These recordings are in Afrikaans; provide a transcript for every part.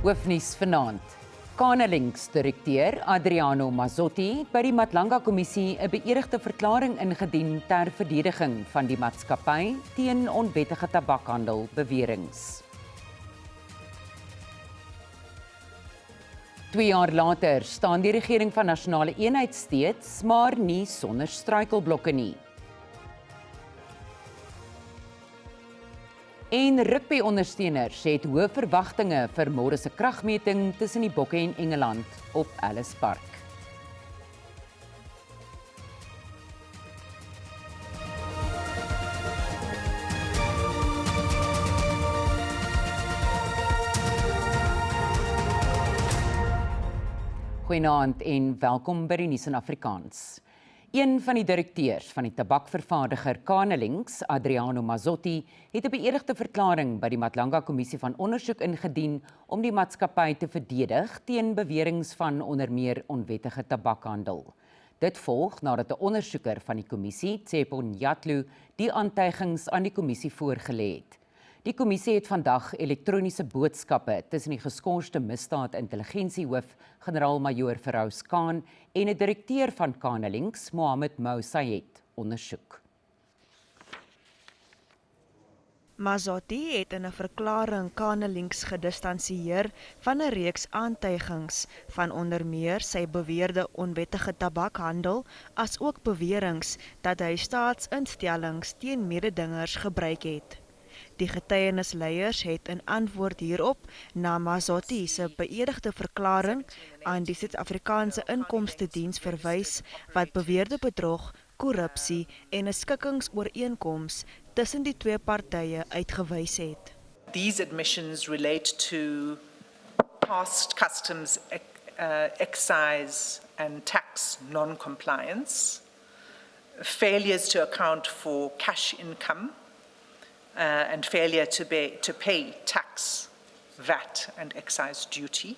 Hoofnuus vanaand. Canelinks-direkteur Adriano Mazzotti by die Matlanga-kommissie 'n beëdigde verklaring ingedien ter verdediging van die maatskappy teen onwettige tabakhandel beweringe. 2 jaar later staan die regering van nasionale eenheid steeds, maar nie sonder struikelblokke nie. En rugby-ondersteuners het hoë verwagtinge vir môre se kragmeting tussen die Bokke en Engeland op Ellis Park. Goeienaand en welkom by die nuus in Afrikaans. Een van die direkteurs van die tabakvervaardiger Canelinks, Adriano Mazzotti, het 'n beëdigde verklaring by die Matlanga-kommissie van ondersoek ingedien om die maatskappy te verdedig teen beweringe van onder meer onwettige tabakhandel. Dit volg nadat 'n ondersoeker van die kommissie, Tshepo Nyatlu, die aantuigings aan die kommissie voorgelê het. Die kommissie het vandag elektroniese boodskappe tussen die geskorste misdaad-intelligensiehoof, generaal-majoor Feroz Khan, en 'n direkteur van Canelinks, Mohammed Mo Sayed, ondersoek. Mazzotti het in 'n verklaring Canelinks gedistansieer van 'n reeks aantuigings van onder meer sy beweerde onwettige tabakhandel, as ook beweringe dat hy staatsinstellings teen mededingers gebruik het. Die getuienisleiers het in antwoord hierop na Mazzotti se beëdigde verklaring aan die Suid-Afrikaanse Inkomstediens verwys wat beweerde bedrog, korrupsie en 'n skikkingsooreenkoms tussen die twee partye uitgewys het. These admissions relate to past customs, excise and tax non-compliance, failures to account for cash income, and failure to pay tax, VAT and excise duty.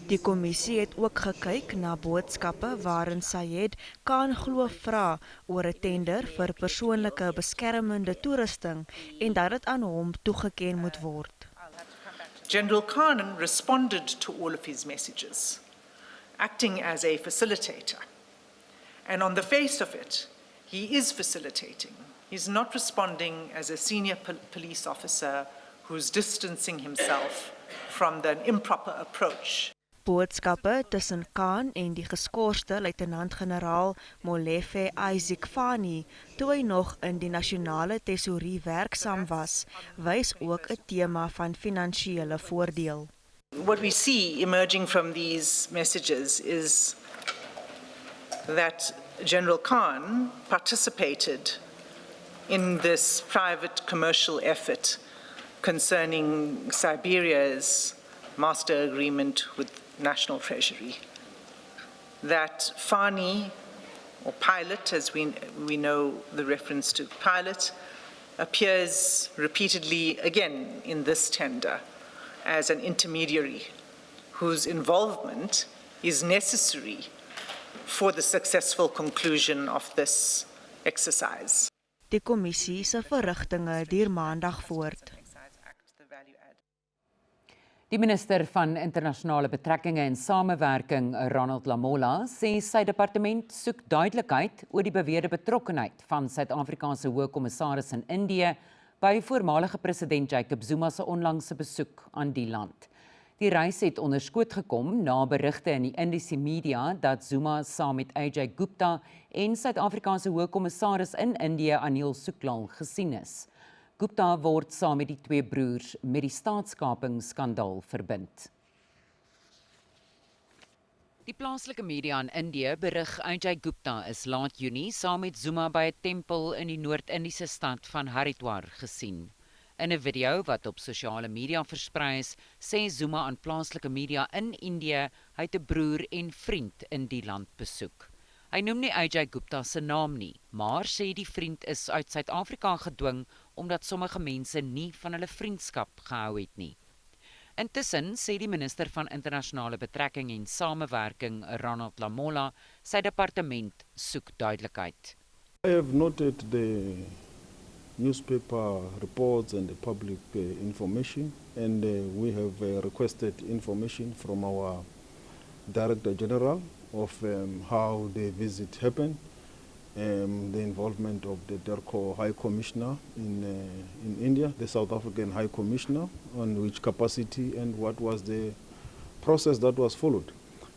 Die kommissie het ook gekyk na boodskappe waarin Sayed Khan glo vra oor 'n tender vir persoonlike beskermende toerusting en dat dit aan hom toegeken moet word. General Khan responded to all of his messages, acting as a facilitator. And on the face of it, he is facilitating. He's not responding as a senior police officer who's distancing himself from the improper approach. Boodskappe tussen Khan en die geskorste luitenant-generaal Molefe Isaac Fani, toe hy nog in die nasionale tesourie werksaam was, wys ook 'n tema van finansiële voordeel. What we see emerging from these messages is that General Khan participated in this private commercial effort concerning Siberia's master agreement with National Treasury. That Fani, or Pilot, as we know the reference to Pilot, appears repeatedly again in this tender as an intermediary whose involvement is necessary for the successful conclusion of this exercise. Die kommissie se verrigtinge duur maandag voort. Die minister van internasionale betrekkinge en samewerking, Ronald Lamola, sê sy departement soek duidelikheid oor die beweerde betrokkenheid van Suid-Afrikaanse Hoogkommissaris in Indië by voormalige president Jacob Zuma se onlangse besoek aan die land. Die reis het onder skoot gekom na berigte in die Indiese media dat Zuma saam met Ajay Gupta en Suid-Afrikaanse Hoogkommissaris in Indië, Anil Suklal, gesien is. Gupta word saam met die twee broers met die staatskapingsskandaal verbind. Die plaaslike media in Indië berig Ajay Gupta is laat Junie saam met Zuma by 'n tempel in die Noord-Indiese stad van Haridwar gesien. In 'n video wat op sosiale media versprei is, sê Zuma aan plaaslike media in Indië hy het 'n broer en vriend in die land besoek. Hy noem nie Ajay Gupta se naam nie, maar sê die vriend is uit Suid-Afrika gedwing omdat sommige mense nie van hulle vriendskap gehou het nie. Intussen sê die minister van internasionale betrekking en samewerking, Ronald Lamola, sy departement soek duidelikheid. I have noted newspaper reports and the public information, and we have requested information from our Director General of how the visit happened, the involvement of the DERCO High Commissioner in India, the South African High Commissioner, on which capacity and what was the process that was followed.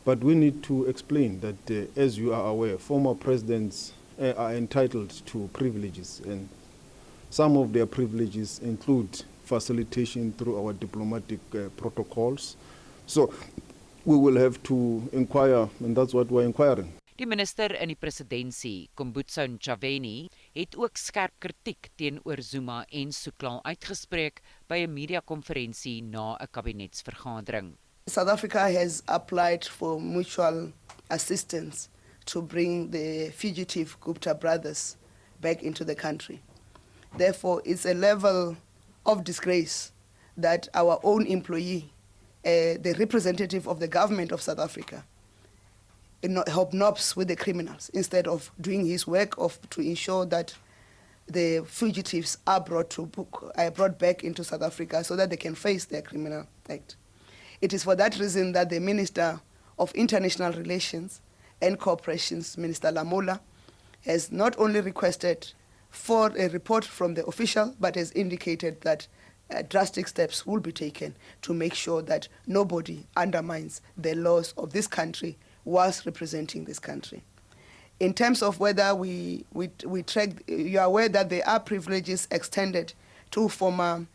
But we need to explain that, as you are aware, former presidents are entitled to privileges, and some of their privileges include facilitation through our diplomatic protocols. So we will have to inquire, and that's what we're inquiring. Die minister in die presidentskap, Kumbutso Ntshavheni, het ook skerp kritiek teenoor Zuma en Suklal uitgespreek by 'n media-konferensie na 'n kabinetsvergadering. South Africa has applied for mutual assistance to bring the fugitive Gupta brothers back into the country. Therefore, it's a level of disgrace that our own employee, the representative of the government of South Africa, hobnobs with the criminals instead of doing his work to ensure that the fugitives are brought back into South Africa so that they can face their criminal act. It is for that reason that the Minister of International Relations and Cooperations, Minister Lamola, has not only requested for a report from the official, but has indicated that drastic steps will be taken to make sure that nobody undermines the laws of this country whilst representing this country. In terms of whether we track, you are aware that there are privileges extended to former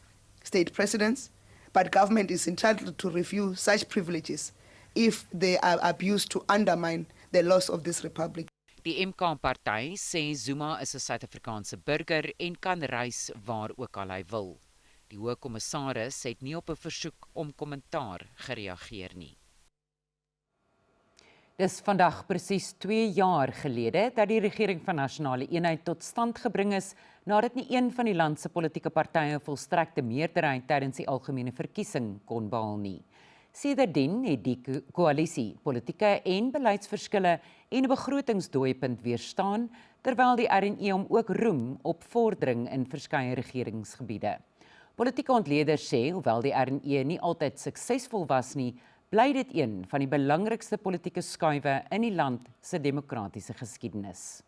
state presidents, but government is entitled to review such privileges if they are abused to undermine the laws of this republic. Die MK-party sê Zuma is 'n Suid-Afrikaanse burger en kan reis waar ook al hy wil. Die hoofkommissaris het nie op 'n versoek om kommentaar gereageer nie. Dis vandag presies 2 jaar gelede dat die regering van nasionale eenheid tot stand gebring is nadat nie een van die land se politieke partye volstrekte meerderheid tydens die algemene verkiesing kon behaal nie. Sedertdien het die koalisie politieke en beleidsverskille en 'n begrotingsdooipunt weerstaan, terwyl die RNE hom ook roem op vordering in verskeie regeringsgebiede. Politieke ontleeders sê, hoewel die RNE nie altyd suksesvol was nie, bly dit een van die belangrikste politieke skuiwe in die land se demokratiese geskiedenis.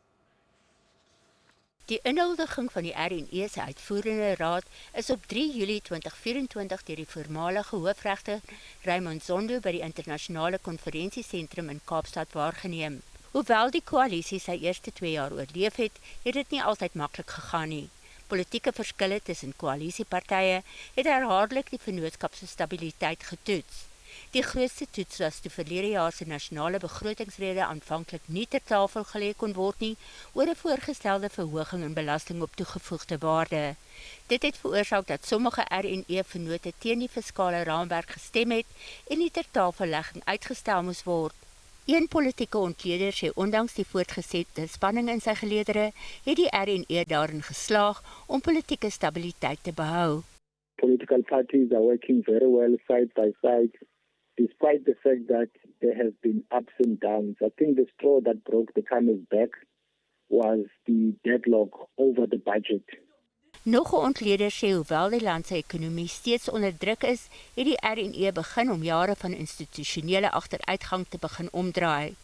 Die inhuldiging van die RNE se uitvoerende raad is op 3 Julie 2024 deur die voormalige hoofregter Raymond Zondo by die internasionale konferensiesentrum in Kaapstad waargeneem. Hoewel die koalisie sy eerste 2 jaar oorleef het, het dit nie altyd maklik gegaan nie. Politieke verskille tussen koalisiepartye het herhaaldelik die vennootskap se stabiliteit getoets. Die grootste toets was toe verlede jaar se nasionale begrotingsrede aanvanklik nie ter tafel gelê kon word nie oor 'n voorgestelde verhoging in belasting op toegevoegde waarde. Dit het veroorsaak dat sommige RNE-vennote teen die fiskale raamwerk gestem het en die ter tafellegging uitgestel moes word. Een politieke ontleder sê ondanks die voortgesette spanning in sy geleedere, het die RNE daarin geslaag om politieke stabiliteit te behou. Political parties are working very well side by side, despite the fact that there have been ups and downs. I think the straw that broke the camel's back was the deadlock over the budget. Nog 'n ontleder sê hoewel die land se ekonomie steeds onder druk is, het die RNE begin om jare van institusionele agteruitgang te begin omdraai.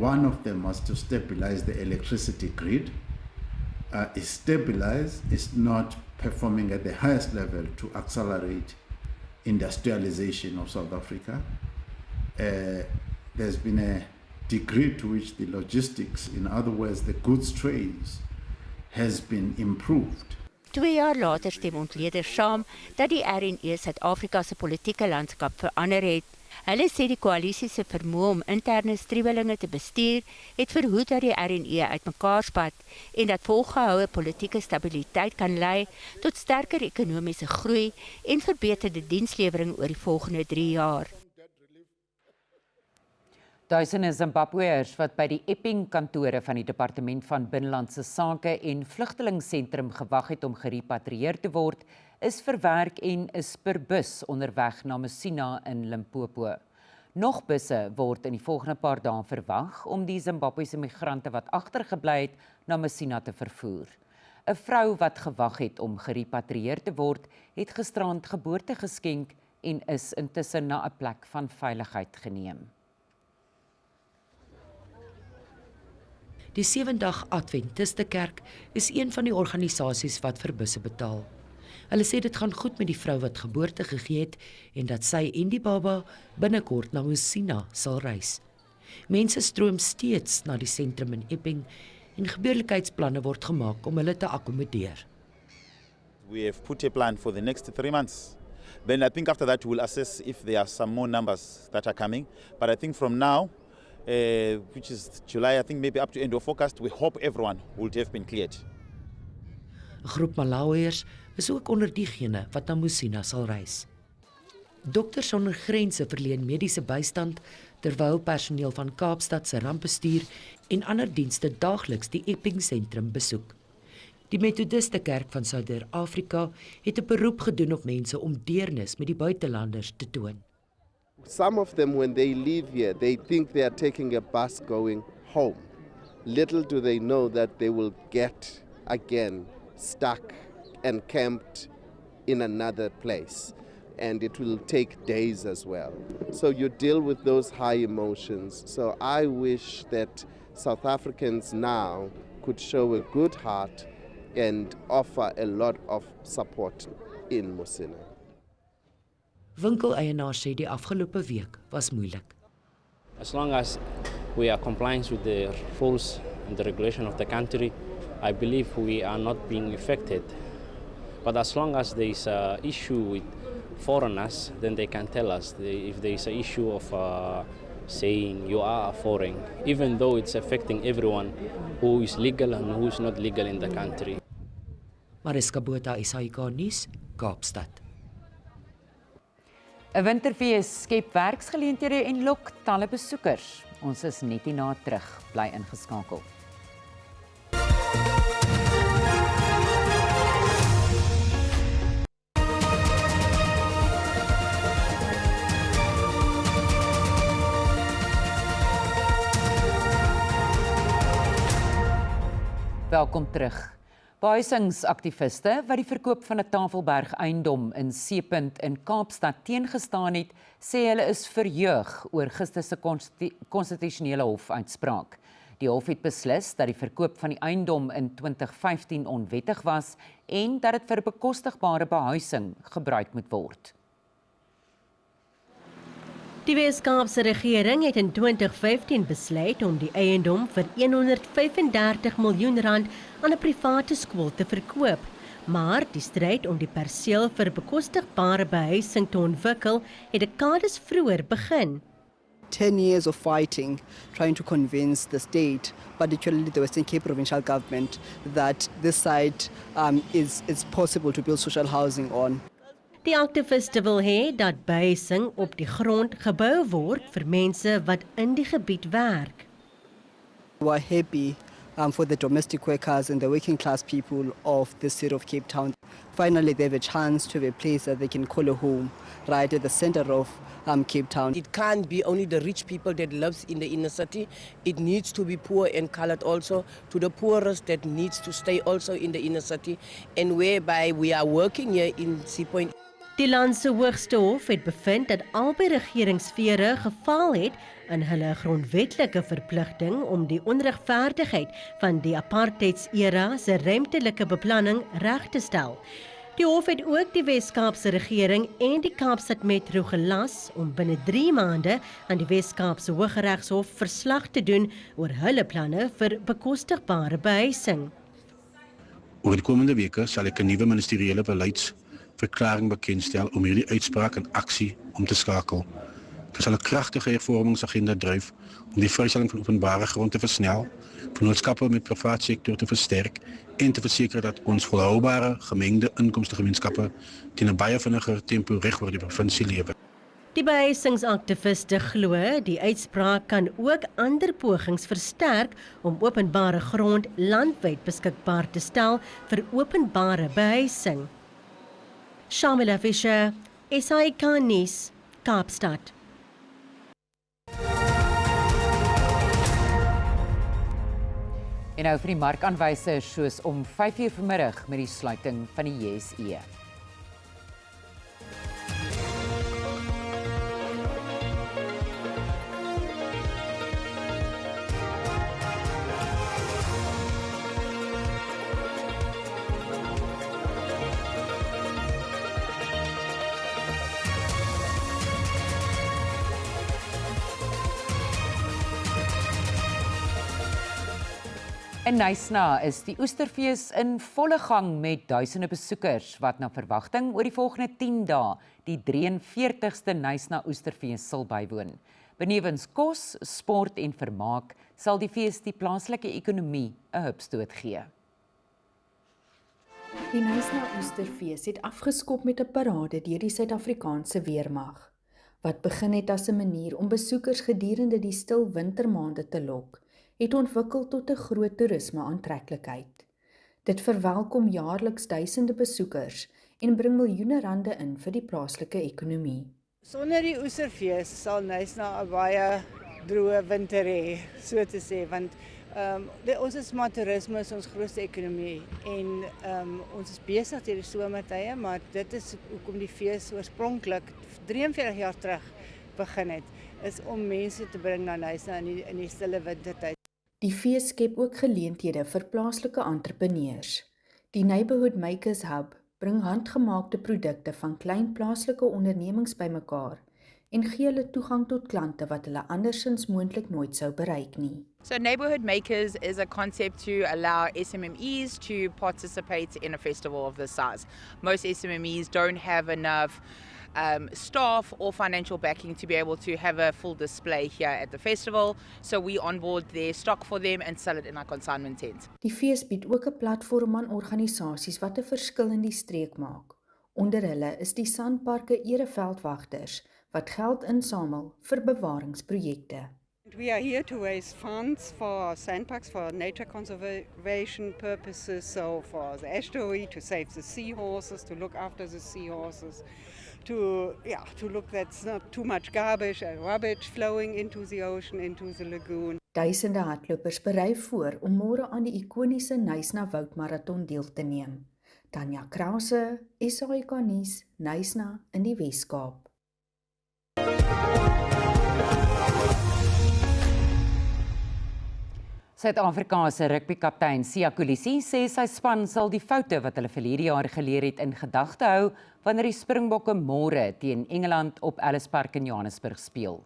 One of them was to stabilize the electricity grid. Is stabilized, is not performing at the highest level to accelerate industrialization of South Africa. There's been a degree to which the logistics, in other words, the goods trades, has been improved. 2 jaar later stem ontleeders saam dat die RNE Suid-Afrika se politieke landskap verander het. Hulle sê die koalisie se vermoë om interne striwelinge te bestuur het verhoed dat die RNE uitmekaar spat en dat volgehoue politieke stabiliteit kan lei tot sterker ekonomiese groei en verbeterde dienslewering oor die volgende 3 jaar. Duisende Zimbabweërs wat by die Epping-kantore van die Departement van Binnelandse Sake en Vlugtelingsentrum gewag het om gerepatrieer te word, is verwerk en is per bus onderweg na Messina in Limpopo. Nog busse word in die volgende paar dae verwag om die Zimbabwese migrante wat agtergebly het na Messina te vervoer. 'n vrou wat gewag het om gerepatrieer te word, het gisterand geboorte geskenk en is intussen na 'n plek van veiligheid geneem. Die 7-dag Adventistekerk is een van die organisasies wat vir busse betaal. Hulle sê dit gaan goed met die vrou wat geboorte gegee het en dat sy en die baba binnekort na Musina sal reis. Mense stroom steeds na die sentrum in Epping en gebeurlikheidsplanne word gemaak om hulle te akkommodeer. We have put a plan for the next 3 months. Then I think after that we'll assess if there are some more numbers that are coming. But I think from now, which is July, I think maybe up to end of August, we hope everyone would have been cleared. 'n Groep Malawiërs is ook onder diegene wat na Musina sal reis. Dokters sonder grense verleen mediese bystand terwyl personeel van Kaapstad se rampbestuur en ander dienste daagliks die Epping sentrum besoek. Die Methodistekerk van Suider-Afrika het 'n beroep gedoen op mense om deernis met die buitelanders te toon. Some of them, when they leave here, they think they are taking a bus going home. Little do they know that they will get again stuck and camped in another place. And it will take days as well. So you deal with those high emotions. So I wish that South Africans now could show a good heart and offer a lot of support in Musina. Winkeleienaars sê die afgelope week was moeilik. As long as we are compliant with the rules and the regulation of the country, I believe we are not being affected. But as long as there is an issue with foreigners, then they can tell us if there is an issue of saying you are a foreign, even though it's affecting everyone who is legal and who is not legal in the country. Mariska Botha, SAK nuus, Kaapstad. 'n Winterfees skep werksgeleenthede en lok talle besoekers. Ons is net hierna terug, bly ingeskakel. Welkom terug. Behuisingsaktiviste wat die verkoop van 'n Tafelberg eiendom in Seepunt in Kaapstad teengestaan het, sê hulle is verheug oor gister se konstitusionele hof uitspraak. Die hof het beslis dat die verkoop van die eiendom in 2015 onwettig was en dat dit vir bekostigbare behuising gebruik moet word. Die Wes-Kaapse regering het in 2015 besluit om die eiendom vir R135 miljoen aan 'n private skool te verkoop, maar die stryd om die perseel vir bekostigbare behuising te ontwikkel het dekades vroeër begin. 10 years of fighting, trying to convince the state, particularly the Western Cape Provincial Government, that this site is possible to build social housing on. Die aktiviste wil hê dat behuising op die grond gebou word vir mense wat in die gebied werk. We are happy for the domestic workers and the working class people of the city of Cape Town. Finally, they have a chance to have a place that they can call a home, right at the center of Cape Town. It can't be only the rich people that lives in the inner city. It needs to be poor and colored also to the poorest that needs to stay also in the inner city, and whereby we are working here in Seapoint. Die land se hoogste hof het bevind dat albei regeringssfere gefaal het in hulle grondwetlike verpligting om die onregverdigheid van die apartheidsera se ruimtelike beplanning reg te stel. Die hof het ook die Wes-Kaapse regering en die Kaapstad Metro gelas om binne 3 maande aan die Wes-Kaapse Hooggeregshof verslag te doen oor hulle planne vir bekostigbare behuising. Oor die komende weke sal ek 'n nuwe ministeriële beleidsverklaring bekendstel om hierdie uitspraak in aksie om te skakel. Dit sal 'n kragtige hervormingsagenda dryf om die vrystelling van openbare grond te versnel, vennootskappe met privaat sektor te versterk en te verseker dat ons volhoubare gemengde inkomstegemeenskappe teen 'n baie vinniger tempo reg oor die provinsie lewe. Die behuisingsaktiviste glo die uitspraak kan ook ander pogings versterk om openbare grond landwyd beskikbaar te stel vir openbare behuising. Shamila Fisher, SAK nuus, Kaapstad. En nou vir die markaanwysers soos om 5:00 vanmiddag met die sluiting van die JSE. In Knysna is die Oesterfees in volle gang met duisende besoekers wat na verwagting oor die volgende 10 dae die 43ste Knysna Oesterfees sal bywoon. Benewens kos, sport en vermaak sal die fees die plaaslike ekonomie 'n hupstoot gee. Die Knysna Oesterfees het afgeskop met 'n parade deur die Suid-Afrikaanse weermag, wat begin het as 'n manier om besoekers gedurende die stil wintermaande te lok, het ontwikkel tot 'n groot toerisme aantreklikheid. Dit verwelkom jaarliks duisende besoekers en bring miljoene rande in vir die plaaslike ekonomie. Sonder die Oesterfees sal Knysna 'n baie droë winter hê, so te sê, want ons is maar toerisme is ons grootste ekonomie en ons is besig deur die somertye, maar dit is hoekom die fees oorspronklik 43 jaar terug begin het, is om mense te bring na Knysna in die stille wintertyd. Die fees skep ook geleenthede vir plaaslike entrepreneurs. Die Neighborhood Makers Hub bring handgemaakte produkte van klein plaaslike ondernemings bymekaar en gee hulle toegang tot klante wat hulle andersins moontlik nooit sou bereik nie. So Neighborhood Makers is a concept to allow SMMEs to participate in a festival of this size. Most SMMEs don't have enough staff or financial backing to be able to have a full display here at the festival, so we onboard their stock for them and sell it in our consignment tent. Die fees bied ook 'n platform aan organisasies wat 'n verskil in die streek maak. Onder hulle is die Sandparke Ereveldwagters wat geld insamel vir bewaringsprojekte. We are here to raise funds for sandparks for nature conservation purposes, so for the estuary, to save the seahorses, to look after the seahorses, to look that's not too much garbage and rubbish flowing into the ocean, into the lagoon. Duisende hardlopers berei voor om môre aan die ikoniese Knysna Woudmarathon deel te neem. Tanya Krause, SAK nuus, Knysna in die Wes-Kaap. Suid-Afrika se rugbykaptein Siya Kolisi sê sy span sal die foute wat hulle verlede jaar geleer het in gedagte hou wanneer die Springbokke môre teen Engeland op Ellis Park in Johannesburg speel.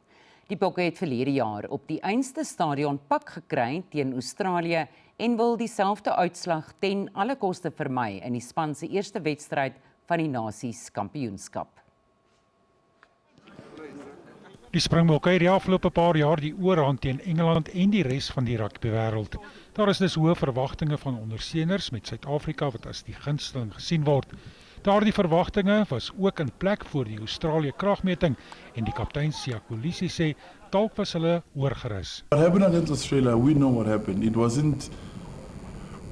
Die Bokke het verlede jaar op die einste stadion pak gekry teen Australië en wil dieselfde uitslag ten alle koste vermy in die span se eerste wedstryd van die Nasies Kampioenskap. Die Springbokke het die afgelope paar jaar die oorhand teen Engeland en die res van die rugbywêreld. Daar is dus hoë verwagtinge van ondersteuners met Suid-Afrika wat as die gunsteling gesien word. Daardie verwagtinge was ook in plek voor die Australië kragmeting en die kaptein Siya Kolisi sê dalk was hulle oorgerus. What happened against Australia, we know what happened. It wasn't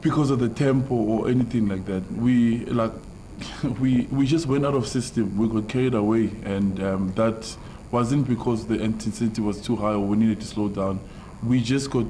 because of the tempo or anything like that. We just went out of system. We got carried away, and that wasn't because the intensity was too high or we needed to slow down. We just got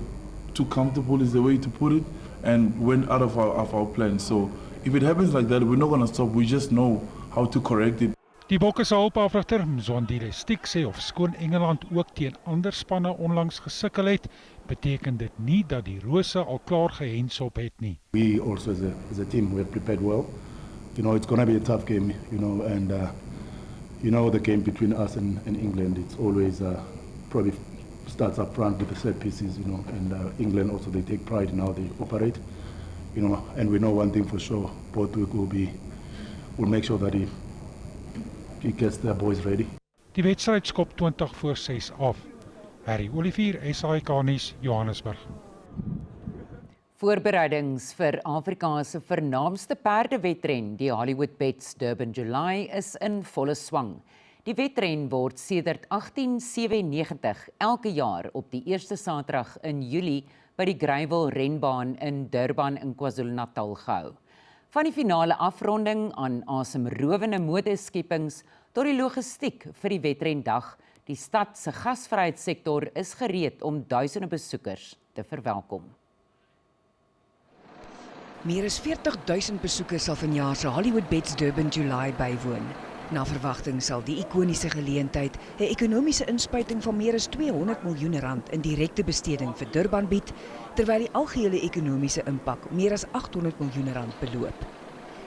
too comfortable is the way to put it, and went out of our plan. So if it happens like that, we're not going to stop. We just know how to correct it. Die Bokke se hulpafrigter Mzwandile Stick sê of skoon Engeland ook teen ander spanne onlangs gesukkel het, beteken dit nie dat die Rose al klaar gehensop het nie. We also as a team we have prepared well. You know, it's going to be a tough game, you know, and the game between us and England, it's always probably starts up front with the set pieces, you know, and England also, they take pride in how they operate, you know, and we know one thing for sure, Borthwick will make sure that he gets their boys ready. Die wedstryd skop 20:06 af. Harry Olivier, SAK nuus, Johannesburg. Voorbereidings vir Afrika se vernaamste perdewedren, die Hollywood Bets Durban July, is in volle swang. Die wedren word sedert 1897 elke jaar op die eerste Saterdag in Julie by die Greyville renbaan in Durban in KwaZulu-Natal gehou. Van die finale afronding aan asemrowende modeskepings tot die logistiek vir die wedrendag, die stad se gasvryheidssektor is gereed om duisende besoekers te verwelkom. Meer as 40,000 besoekers sal vanjaar se Hollywood Bets Durban July bywoon. Na verwagting sal die ikoniese geleentheid 'n ekonomiese inspuiting van meer as 200 miljoen rand in direkte besteding vir Durban bied, terwyl die algehele ekonomiese impak meer as 800 miljoen rand beloop.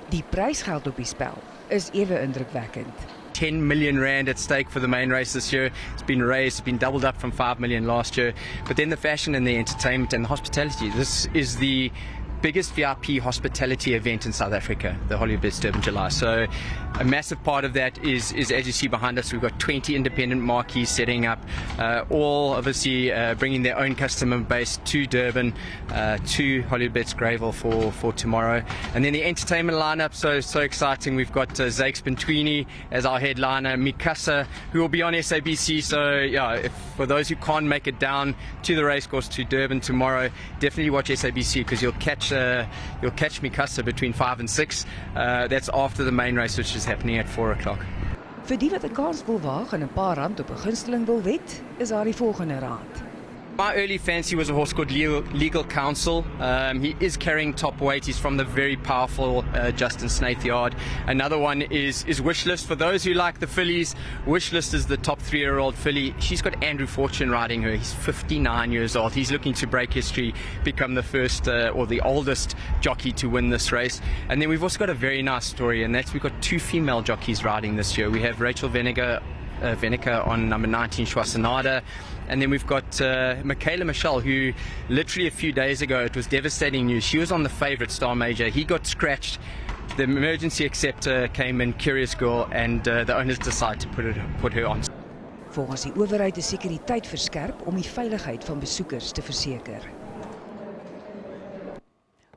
Die prysgeld op die spel is ewe indrukwekkend. 10 million rand at stake for the main race this year. It's been raised, it's been doubled up from 5 million last year. But then the fashion and the entertainment and the hospitality. This is the biggest VIP hospitality event in South Africa, the Hollywood Bets Durban July. So a massive part of that is as you see behind us, we've got 20 independent marquees setting up, all obviously bringing their own customer base to Durban, to Hollywood Bets Greyville for tomorrow. And then the entertainment lineup, so exciting. We've got Zakes Bentwini as our headliner, Mikasa, who will be on SABC. So yeah, for those who can't make it down to the racecourse to Durban tomorrow, definitely watch SABC because you'll catch Mikasa between 5 and 6. That's after the main race, which is happening at 4 o'clock. Vir die wat 'n kans wil waag en 'n paar rand op 'n gunsteling wil wet, is daar die volgende raad. My early fancy was a horse called Legal Counsel. He is carrying top weight. He's from the very powerful Justin Snathyard. Another one is Wishlist. For those who like the fillies, Wishlist is the top 3-year-old filly. She's got Andrew Fortune riding her. He's 59 years old. He's looking to break history, become the first or the oldest jockey to win this race. And then we've also got a very nice story, and that's we've got 2 female jockeys riding this year. We have Rachel Venica on number 19 Schwarzenada, and then we've got Michaela Michelle, who literally a few days ago, it was devastating news. She was on the favourite Star Major. He got scratched. The emergency acceptor came in, Curious Girl, and the owners decided to put her on. Volgens die owerheid is sekuriteit verskerp om die veiligheid van besoekers te verseker.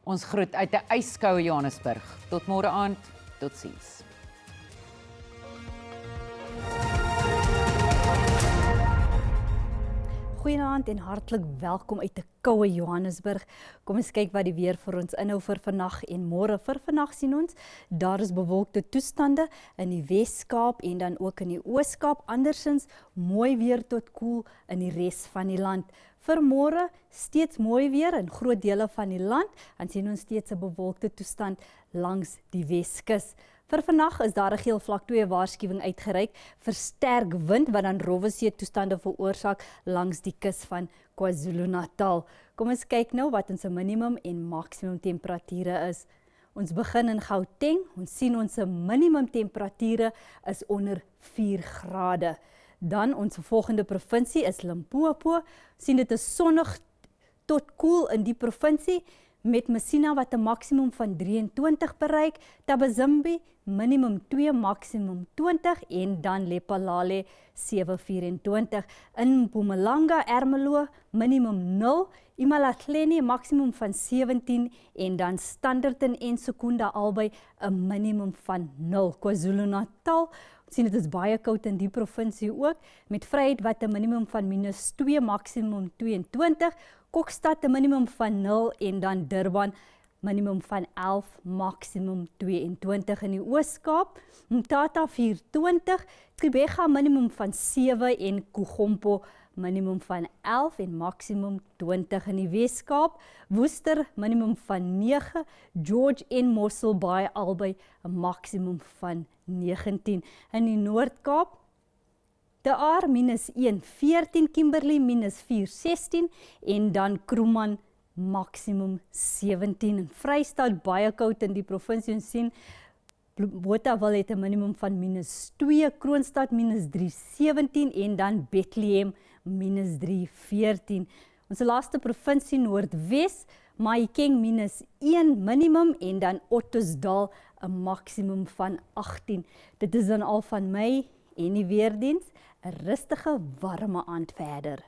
Ons groet uit 'n yskoue Johannesburg. Tot môre aand. Totsiens. Goeienaand en hartlik welkom uit 'n koue Johannesburg. Kom ons kyk wat die weer vir ons inhou vir vandag en môre. Vir vandag sien ons, daar is bewolkte toestande in die Wes-Kaap en dan ook in die Oos-Kaap. Andersins mooi weer tot koel in die res van die land. Vir môre steeds mooi weer in groot dele van die land. En sien ons steeds 'n bewolkte toestand langs die Weskus. Vir vandag is daar 'n geel vlak 2 waarskuwing uitgereik vir sterk wind wat dan rowwe see toestande veroorsaak langs die kus van KwaZulu-Natal. Kom ons kyk nou wat ons minimum en maksimum temperature is. Ons begin in Gauteng. Ons sien ons minimum temperature is onder 4 grade. Dan ons volgende provinsie is Limpopo. Sien dit is sonnig tot koel in die provinsie, met Messina wat 'n maksimum van 23 bereik, Tabazimbi minimum 2, maksimum 20 en dan Lephalale 724. In Mpumalanga, Ermelo minimum 0, Imalahleni maksimum van 17 en dan Standerton en Secunda albei 'n minimum van 0. KwaZulu-Natal, sien dit is baie koud in die provinsie ook, met Vryheid wat 'n minimum van -2, maksimum 22, Kokstad 'n minimum van 0 en dan Durban minimum van 11, maksimum 22 in die Oos-Kaap, Mthatha 24, Gqeberha minimum van 7 en Kugompo minimum van 11 en maksimum 20 in die Wes-Kaap, Worcester minimum van 9, George en Mossel Bay albei 'n maksimum van 19 in die Noord-Kaap. De Aar -1, 14, Kimberley -4, 16 en dan Kroeman maksimum 17. In Vrystaat baie koud in die provinsie, ons sien Botawil het 'n minimum van -2, Kroonstad -3, 17 en dan Bethlehem -3, 14. Ons laaste provinsie Noordwes, Mahikeng -1 minimum en dan Ottosdal 'n maksimum van 18. Dit is dan al van my en die weerdiens. 'n rustige, warme aand verder.